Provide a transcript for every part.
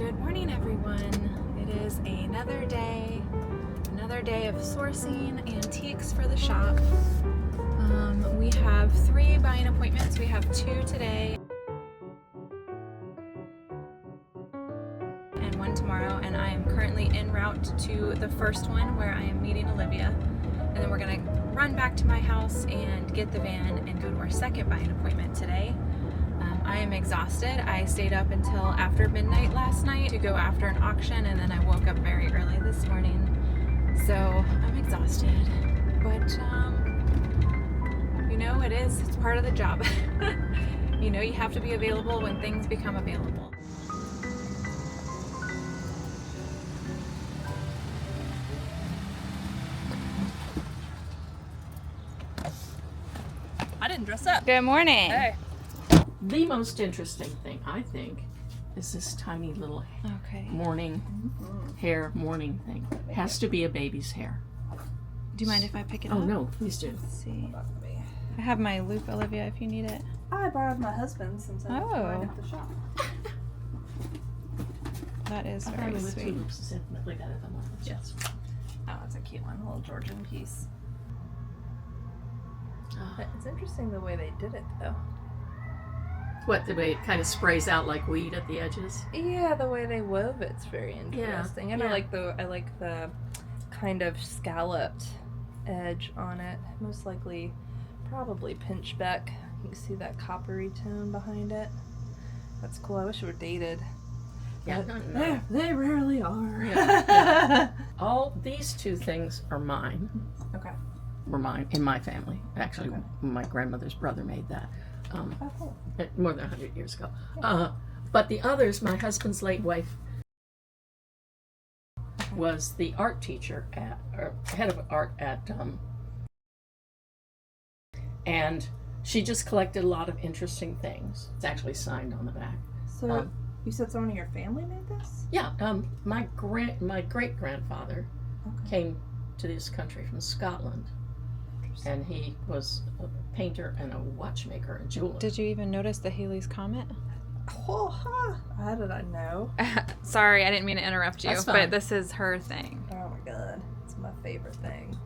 Good morning, everyone. It is another day of sourcing antiques for the shop. We have 3 buying appointments. We have 2 today and 1 tomorrow, and I am currently en route to the first one where I am meeting Olivia, and then we're gonna run back to my house and get the van and go to our second buying appointment today. I am exhausted. I stayed up until after midnight last night to go after an auction, and then I woke up very early this morning. So I'm exhausted, but you know, it's part of the job. You know, you have to be available when things become available. I didn't dress up. Good morning. Hey. The most interesting thing, I think, is this tiny little morning thing. Has to be a baby's hair. Do you mind if I pick it up? Oh, no, please do. Let's see. I have my loop, Olivia, if you need it. I borrowed my husband's since I was right at the shop. That is very sweet. Tulips is infinitely better than one. Yes. Oh, it's a cute one, a little Georgian piece. But it's interesting the way they did it, though. What, the way it kind of sprays out like weed at the edges? Yeah, the way they wove it's very interesting. And yeah. I like the kind of scalloped edge on it. Most likely, probably pinchbeck. You can see that coppery tone behind it. That's cool. I wish it were dated. Yeah, They rarely are. Yeah. All these 2 things are mine. Okay. Were mine in my family. Actually, Okay. my grandmother's brother made that. Oh, cool. More than 100 years ago. But the others, my husband's late wife was the art teacher or head of art at, and she just collected a lot of interesting things. It's actually signed on the back. So you said someone in your family made this? Yeah, my great grandfather came to this country from Scotland, and he was a painter and a watchmaker and jeweler. Did you even notice the Halley's Comet? Oh, huh. How did I know? Sorry, I didn't mean to interrupt you, That's fine. but this is her thing. Oh my god, it's my favorite thing.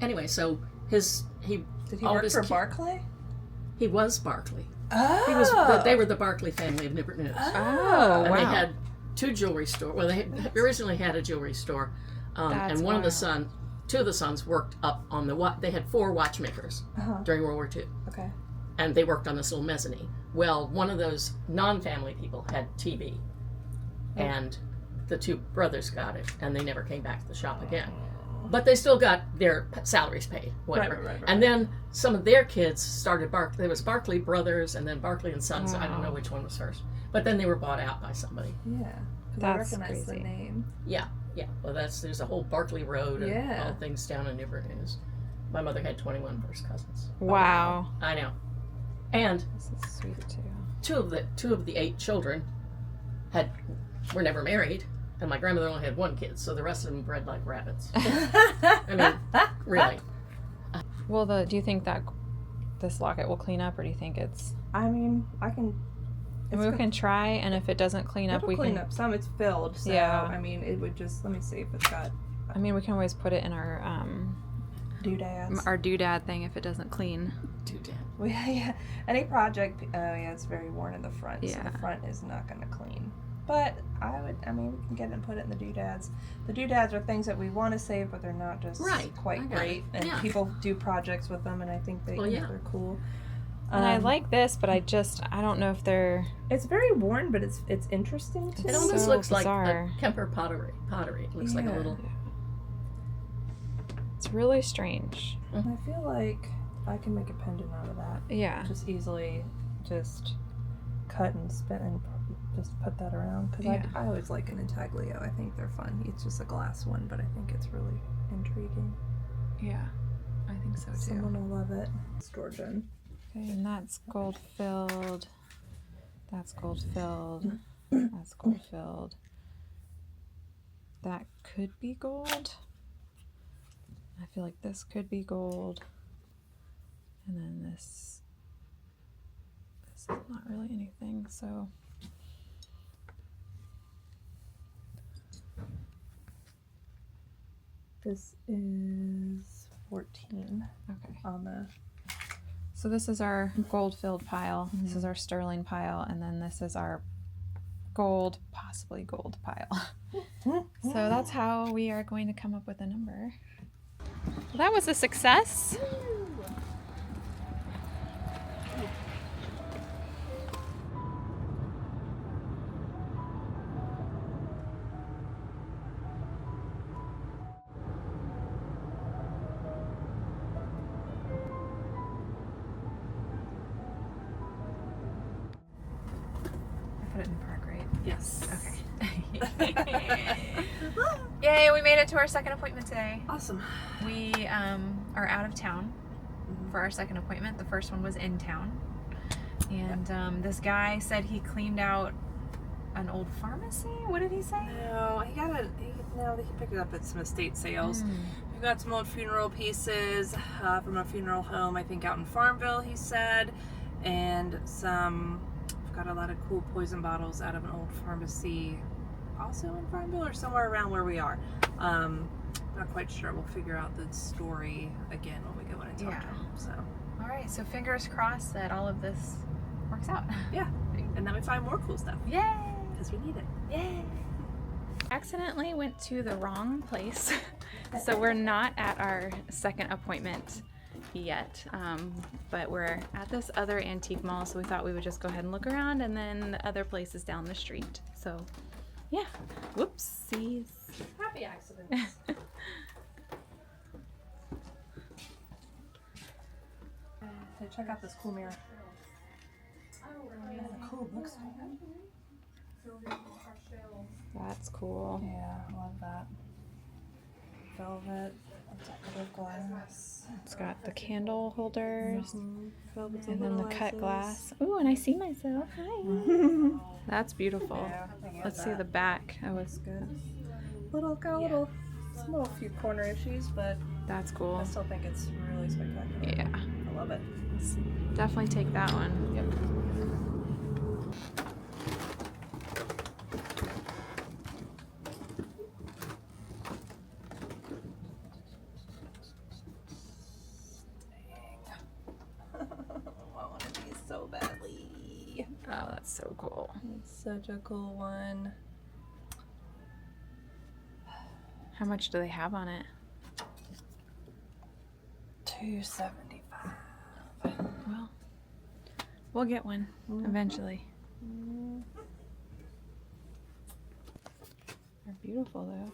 Anyway, so he Did he work for Barclay? He was Barclay. Oh, They were the Barclay family of Newport News. Oh, And wow. they had 2 jewelry stores. Well, they originally had a jewelry store, and one of the 2 of the sons worked up on they had 4 watchmakers during World War II. Okay. And they worked on this little mezzanine. Well, one of those non-family people had TB, and the 2 brothers got it, and they never came back to the shop again. But they still got their salaries paid, whatever. Right. And then some of their kids started Barclay. There was Barclay Brothers, and then Barclay and Sons. Wow. I don't know which one was first. But then they were bought out by somebody. Yeah. I That's recognize crazy. the name. Yeah. Well, there's a whole Barclay Road and Yeah. all things down in Newport News. My mother had 21 first cousins. Wow. I know. And This is sweet too. two of the 8 children were never married, and my grandmother only had 1 kid, so the rest of them bred like rabbits. I mean, really. Well, do you think that this locket will clean up, or do you think it's? I mean, I can. We can try, and if it doesn't clean up, we clean can. up some. It's filled, so Yeah. I mean, it would just. Let me see if it's got I mean, we can always put it in our doodads. doodad thing if it doesn't clean. Doodad. Well, yeah. Any project. Oh yeah, it's very worn in the front, so Yeah. the front is not going to clean. But I mean, we can get it and put it in the doodads. The doodads are things that we want to save, but they're not just quite I got great. it. And Yeah. people do projects with them, and I think they're cool. And I like this, but I don't know if they're. It's very worn, but it's interesting too. It almost so looks bizarre. like a Kemper pottery. It looks like a Yeah. little. It's really strange. I feel like I can make a pendant out of that. Yeah. Just easily, just cut and spin and just put that around. Because Yeah. I always like an intaglio. I think they're fun. It's just a glass one, but I think it's really intriguing. Yeah. I think so too. Someone will love it. It's Georgian. Okay, and that's gold filled. That's gold filled. That's gold filled. That could be gold. I feel like this could be gold. And then this is not really anything, so This is 14 Okay. on the. So this is our gold-filled pile. This is our sterling pile, and then this is our gold, possibly gold pile. So that's how we are going to come up with a number. Well, that was a success. I put it in park, right? Yes. Okay. Yay, we made it to our second appointment today. Awesome. We are out of town for our second appointment. The first one was in town. And this guy said he cleaned out an old pharmacy. What did he say? No, he picked it up at some estate sales. We've got some old funeral pieces from a funeral home, I think out in Farmville, he said. And we've got a lot of cool poison bottles out of an old pharmacy also in Farmville or somewhere around where we are. Not quite sure. We'll figure out the story again when we go in and talk to him. So. All right, so fingers crossed that all of this works out. Yeah, and then we find more cool stuff. Yay! Because we need it. Yay! Accidentally went to the wrong place. So we're not at our second appointment yet, but we're at this other antique mall, so we thought we would just go ahead and look around, and then the other place is down the street. So yeah, whoopsies. Happy accidents. Hey, check out this cool mirror. That's a cool bookstore. That's cool. Yeah, I love that. Velvet, decorative glass. It's got the candle holders, Velvet and then the cut glass. Ooh, and I see myself. Hi. That's beautiful. Yeah, Let's see the back. Oh, it's good. Some little few corner issues, but that's cool. I still think it's really spectacular. Yeah. I love it. Let's definitely take that one. Yep. I want to be so badly. Oh, that's so cool. It's such a cool one. How much do they have on it? $275. Well, we'll get one eventually. They're beautiful though.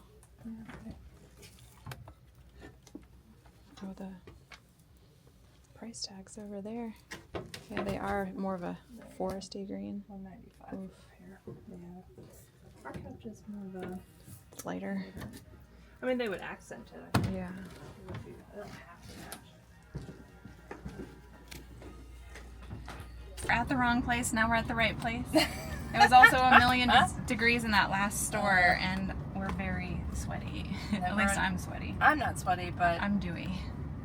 Oh, the price tag's over there. Yeah, they are more of a foresty green. $195 Oof. here. Yeah. Our couch is more of a It's lighter. I mean, they would accent it. I think. Yeah. They don't have to match. We're at the wrong place, now we're at the right place. It was also a million degrees in that last store, and we're very sweaty. At least I'm sweaty. I'm not sweaty, but I'm dewy.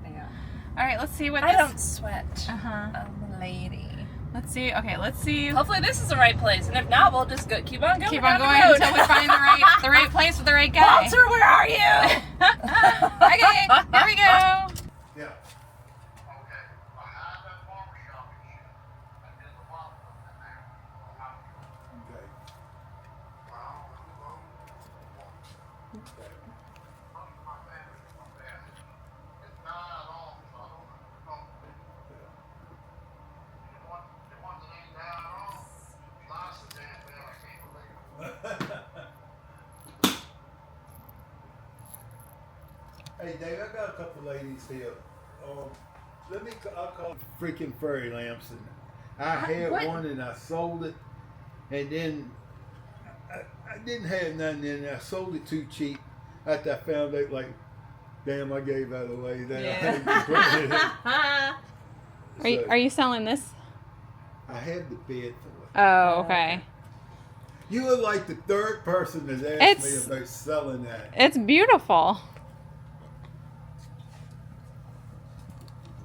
yeah. All right, let's see what I this... don't sweat. Uh-huh. I'm a lady. Let's see. Okay, let's see. Hopefully this is the right place, and if not, we'll just keep on going. Keep on down the going road. until we find the right place with the right guy. Walter, where are you? Okay, here we go. Yeah. Okay. I have that barber shop and shit. I did the bottom of it now. Okay. Most of my family is from there. It's not at all, so I don't know. The ones that ain't down at all, lots of damn bad, I can't believe it. Hey Dave, I got a couple ladies here. I'll call freaking fairy lamps, and I had one and I sold it, and then I didn't have nothing in it. I sold it too cheap. After I found out, like, damn, I gave that away. Then Are you selling this? I had the bid for it. Oh, okay. You look like the third person that's asked It's- me about selling that. It's beautiful.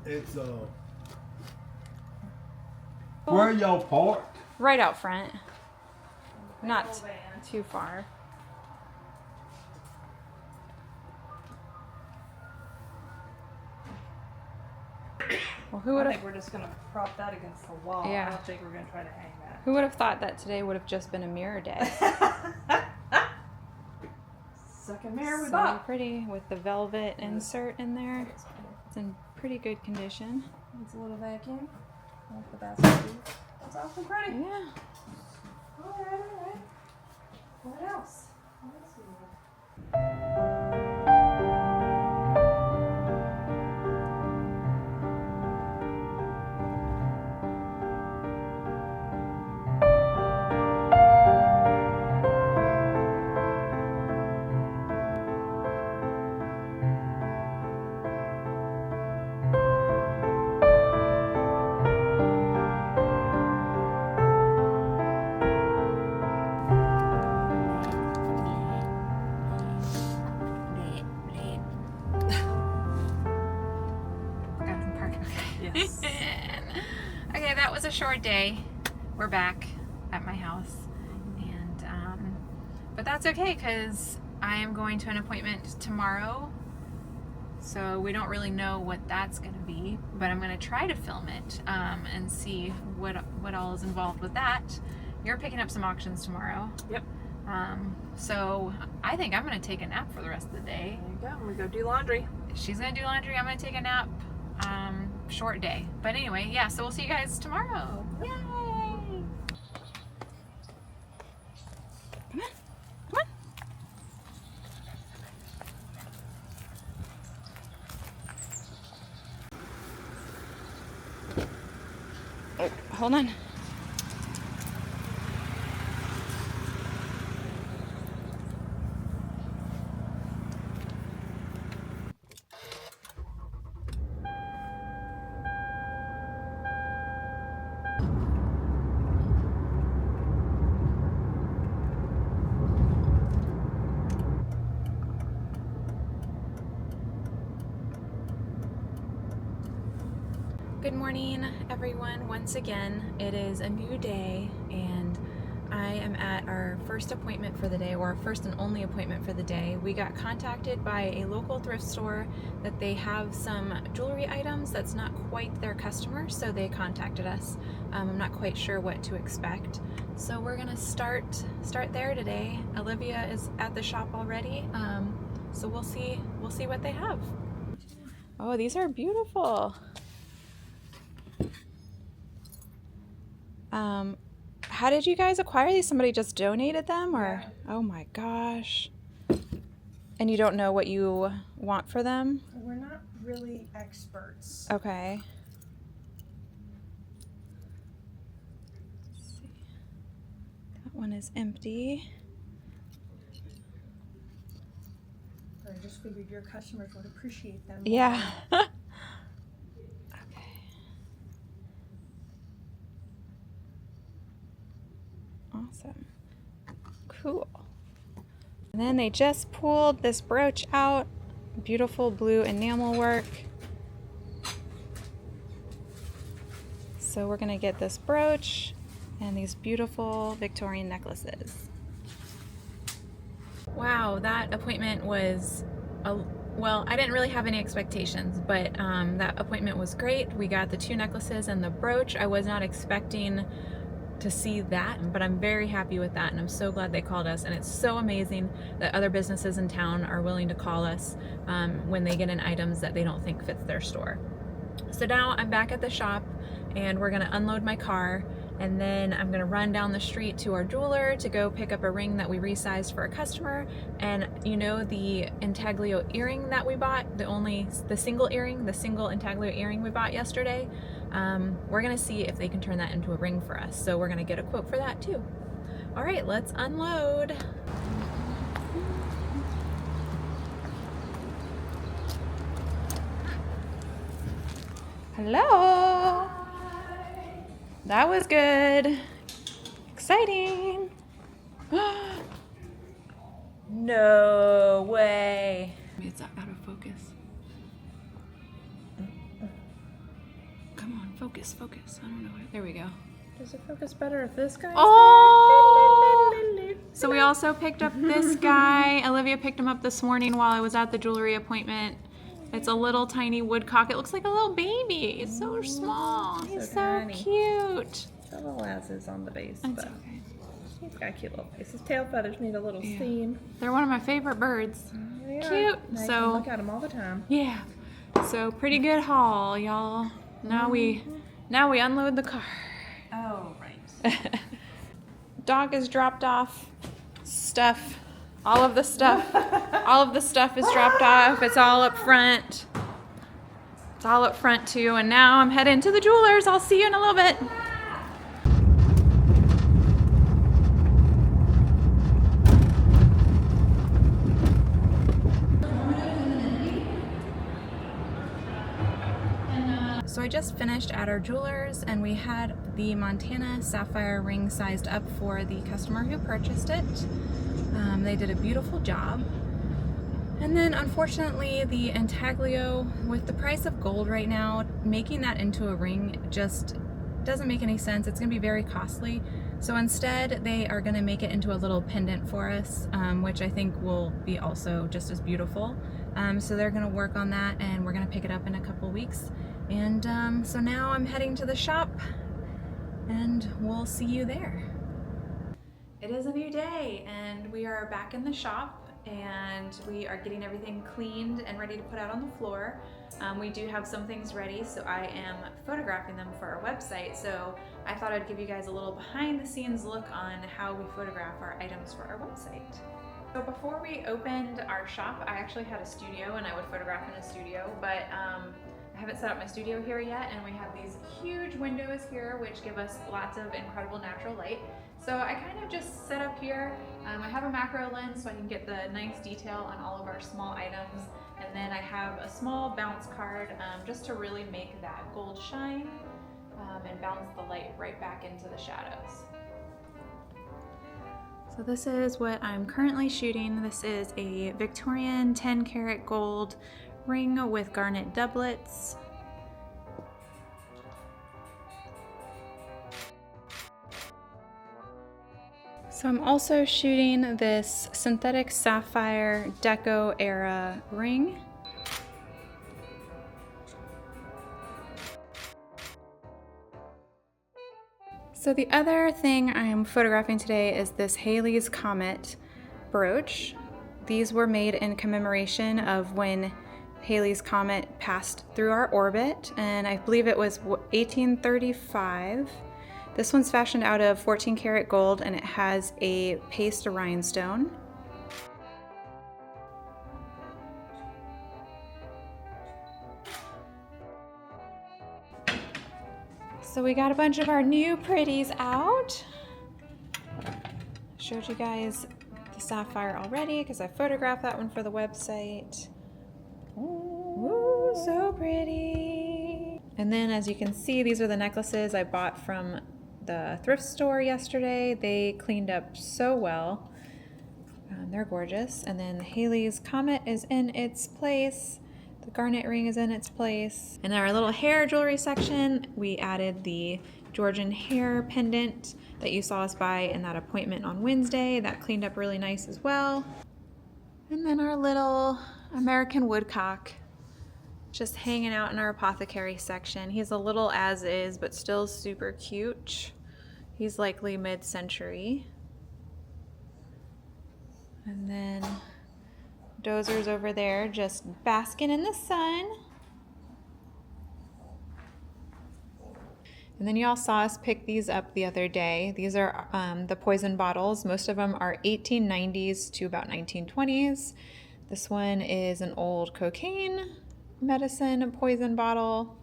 It's where are y'all parked? Right out front. Not too far. Well, who I would think have? we're just gonna prop that against the wall. Yeah. I don't think we're gonna try to hang that. Who would have thought that today would have just been a mirror day? Second mirror we So bought. pretty with the velvet insert in there. It's in pretty good condition. It's a little vacuum. Like the basket. It's awfully pretty. Yeah. Alright. What else? Let's see. Yes. Okay, that was a short day. We're back at my house, and but that's okay because I am going to an appointment tomorrow. So we don't really know what that's going to be, but I'm going to try to film it and see what all is involved with that. You're picking up some auctions tomorrow. Yep. So I think I'm going to take a nap for the rest of the day. There you go. We go do laundry. She's going to do laundry. I'm going to take a nap. Short day. But anyway, yeah, so we'll see you guys tomorrow. Yay! Come on. Come on. Oh, hold on. Good morning, everyone. Once again, it is a new day, and I am at our first appointment for the day, or our first and only appointment for the day. We got contacted by a local thrift store that they have some jewelry items that's not quite their customer, so they contacted us. I'm not quite sure what to expect, so we're gonna start there today. Olivia is at the shop already, so we'll see what they have. Oh, these are beautiful. How did you guys acquire these? Somebody just donated them, or? Yeah. Oh my gosh. And you don't know what you want for them? We're not really experts. Okay. Let's see. That one is empty. I just figured your customers would appreciate them. Yeah. Awesome. Cool. And then they just pulled this brooch out. Beautiful blue enamel work. So we're gonna get this brooch and these beautiful Victorian necklaces. Wow, that appointment was well, I didn't really have any expectations, but that appointment was great. We got the 2 necklaces and the brooch. I was not expecting to see that, but I'm very happy with that, and I'm so glad they called us. And it's so amazing that other businesses in town are willing to call us when they get in items that they don't think fits their store. So now I'm back at the shop, and we're gonna unload my car, and then I'm gonna run down the street to our jeweler to go pick up a ring that we resized for a customer. And you know the intaglio earring that we bought, the single intaglio earring we bought yesterday? We're gonna see if they can turn that into a ring for us. So we're gonna get a quote for that too. All right, let's unload. Hello. That was good. Exciting. No way. It's out of focus. Come on, focus. I don't know. There we go. Does it focus better if this guy's Oh! So we also picked up this guy. Olivia picked him up this morning while I was at the jewelry appointment. It's a little tiny woodcock. It looks like a little baby. It's so small. He's so tiny. cute. The little asses on the base, That's but okay. he's got a cute little face. His tail feathers need a little seam. They're one of my favorite birds. They are. Cute. Now you So can look at them all the time. yeah. So pretty good haul, y'all. Now we unload the car. Oh, right. Dog is dropped off. Stuff. All of the stuff is dropped off. It's all up front. It's all up front too. And now I'm heading to the jewelers. I'll see you in a little bit. So I just finished at our jewelers and we had the Montana sapphire ring sized up for the customer who purchased it. They did a beautiful job. And then unfortunately the intaglio, with the price of gold right now, making that into a ring just doesn't make any sense. It's gonna be very costly. So instead they are gonna make it into a little pendant for us, which I think will be also just as beautiful. So they're gonna work on that and we're gonna pick it up in a couple weeks. And so now I'm heading to the shop and we'll see you there. It is a new day and we are back in the shop and we are getting everything cleaned and ready to put out on the floor. We do have some things ready, so I am photographing them for our website. So I thought I'd give you guys a little behind the scenes look on how we photograph our items for our website. So before we opened our shop, I actually had a studio and I would photograph in a studio, but I haven't set up my studio here yet, and we have these huge windows here which give us lots of incredible natural light. So I kind of just set up here. I have a macro lens so I can get the nice detail on all of our small items, and then I have a small bounce card just to really make that gold shine and bounce the light right back into the shadows. So this is what I'm currently shooting. This is a Victorian 10 karat gold ring with garnet doublets. So I'm also shooting this synthetic sapphire deco era ring. So the other thing I'm photographing today is this Halley's Comet brooch. These were made in commemoration of when Halley's Comet passed through our orbit, and I believe it was 1835. This one's fashioned out of 14 karat gold and it has a paste rhinestone. So we got a bunch of our new pretties out. Showed you guys the sapphire already because I photographed that one for the website. Ooh, so pretty. And then as you can see, these are the necklaces I bought from the thrift store yesterday. They cleaned up so well. They're gorgeous. And then Halley's Comet is in its place. The garnet ring is in its place. In our little hair jewelry section, we added the Georgian hair pendant that you saw us buy in that appointment on Wednesday. That cleaned up really nice as well. And then our little American woodcock just hanging out in our apothecary section. He's a little as is, but still super cute. He's likely mid-century. And then Dozer's over there just basking in the sun. And then y'all saw us pick these up the other day. These are the poison bottles. Most of them are 1890s to about 1920s. This one is an old cocaine medicine poison bottle.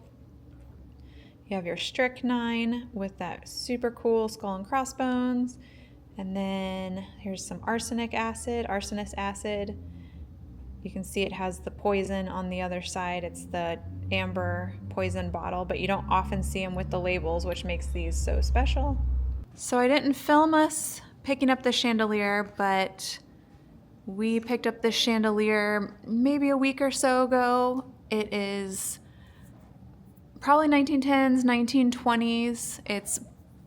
You have your strychnine with that super cool skull and crossbones. And then here's some arsenic acid, arsenicus acid. You can see it has the poison on the other side. It's the amber poison bottle, but you don't often see them with the labels, which makes these so special. So I didn't film us picking up the chandelier, but we picked up this chandelier maybe a week or so ago. It is probably 1910s, 1920s. It's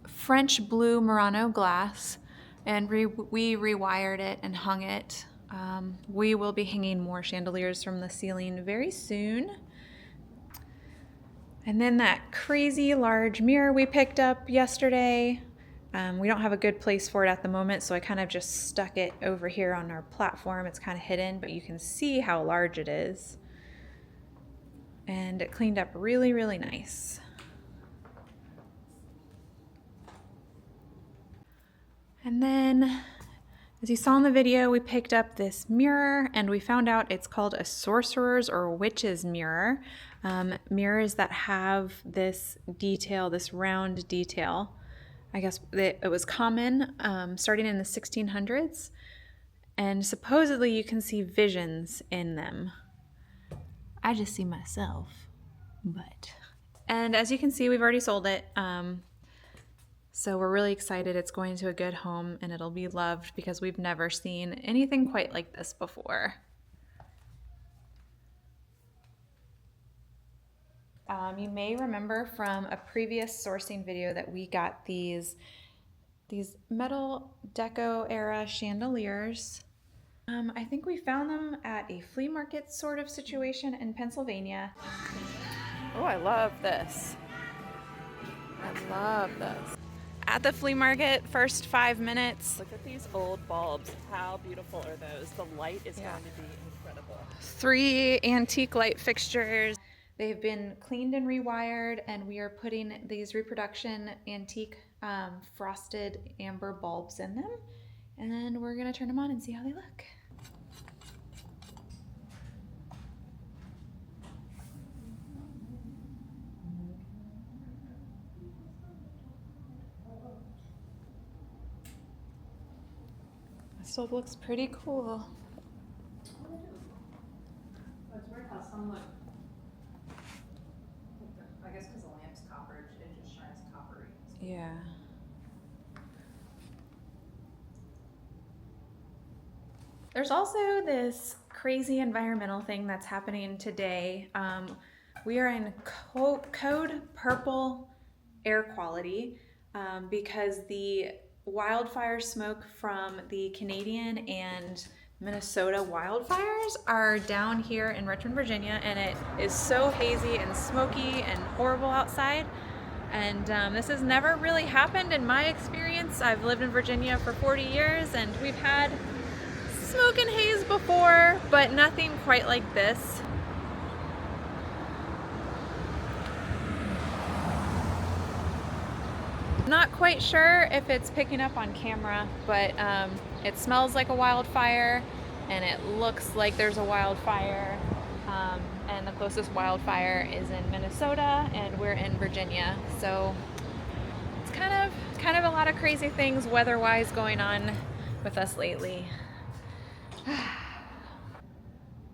French blue Murano glass, and we rewired it and hung it We will be hanging more chandeliers from the ceiling very soon. And then that crazy large mirror we picked up yesterday. We don't have a good place for it at the moment, so I kind of just stuck it over here on our platform. It's kind of hidden, but you can see how large it is. And it cleaned up really, really nice. And then, as you saw in the video, we picked up this mirror and we found out it's called a sorcerer's or witch's mirror. Mirrors that have this detail, this round detail. I guess it was common starting in the 1600s, and supposedly you can see visions in them. I just see myself, but. And as you can see, we've already sold it. So we're really excited it's going to a good home and it'll be loved because we've never seen anything quite like this before. You may remember from a previous sourcing video that we got these metal deco era chandeliers. I think we found them at a flea market sort of situation in Pennsylvania. Oh, I love this. I love this. At the flea market, first 5 minutes. Look at these old bulbs. How beautiful are those? The light is going to be incredible. 3 antique light fixtures. They've been cleaned and rewired, and we are putting these reproduction antique frosted amber bulbs in them. And then we're gonna turn them on and see how they look. Still looks pretty cool. It's weird how some look, I guess because the lamp's copper, it just shines coppery. Yeah. There's also this crazy environmental thing that's happening today. We are in code purple air quality because the wildfire smoke from the Canadian and Minnesota wildfires are down here in Richmond, Virginia, and it is so hazy and smoky and horrible outside. And this has never really happened in my experience. I've lived in Virginia for 40 years and we've had smoke and haze before, but nothing quite like this. Not quite sure if it's picking up on camera, but it smells like a wildfire and it looks like there's a wildfire. And the closest wildfire is in Minnesota and we're in Virginia. So it's kind of a lot of crazy things weather-wise going on with us lately.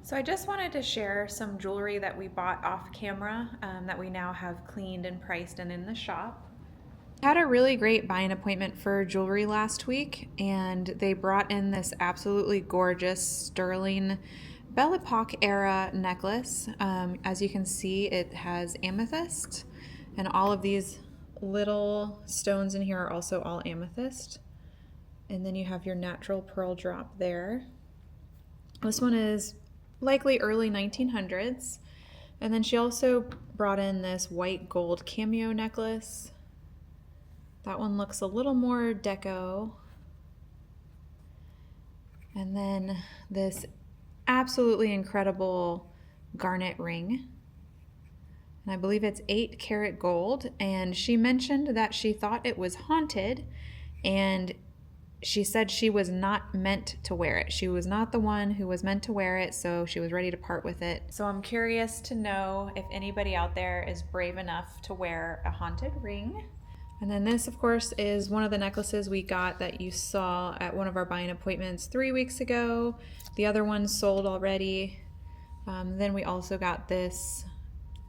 So I just wanted to share some jewelry that we bought off camera that we now have cleaned and priced and in the shop. I had a really great buying appointment for jewelry last week, and they brought in this absolutely gorgeous sterling Belle Epoque era necklace. As you can see, it has amethyst, and all of these little stones in here are also all amethyst. And then you have your natural pearl drop there. This one is likely early 1900s. And then she also brought in this white gold cameo necklace. That one looks a little more deco. And then this absolutely incredible garnet ring. And I believe it's 8 karat gold. And she mentioned that she thought it was haunted, and she said she was not meant to wear it. She was not the one who was meant to wear it, so she was ready to part with it. So I'm curious to know if anybody out there is brave enough to wear a haunted ring. And then this, of course, is one of the necklaces we got that you saw at one of our buying appointments 3 weeks ago. The other one sold already. Then we also got this,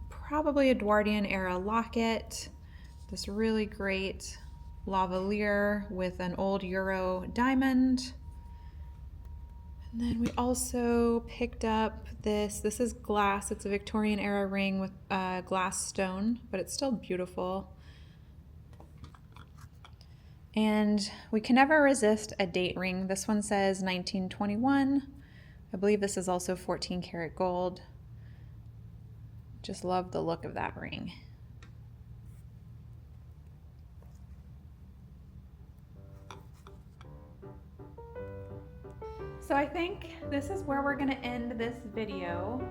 probably Edwardian era locket. This really great lavalier with an old Euro diamond. And then we also picked up this is glass. It's a Victorian era ring with glass stone, but it's still beautiful. And we can never resist a date ring. This one says 1921. I believe this is also 14 karat gold. Just love the look of that ring. So I think this is where we're gonna end this video.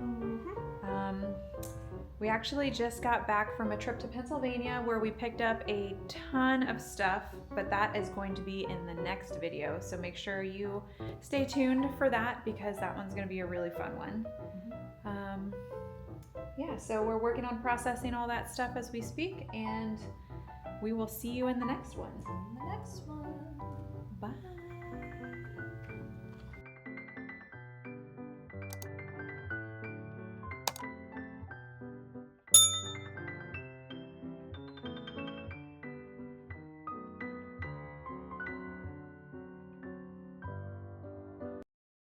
We actually just got back from a trip to Pennsylvania where we picked up a ton of stuff, but that is going to be in the next video. So make sure you stay tuned for that because that one's gonna be a really fun one. Yeah, so we're working on processing all that stuff as we speak, and we will see you in the next one. The next one. Bye.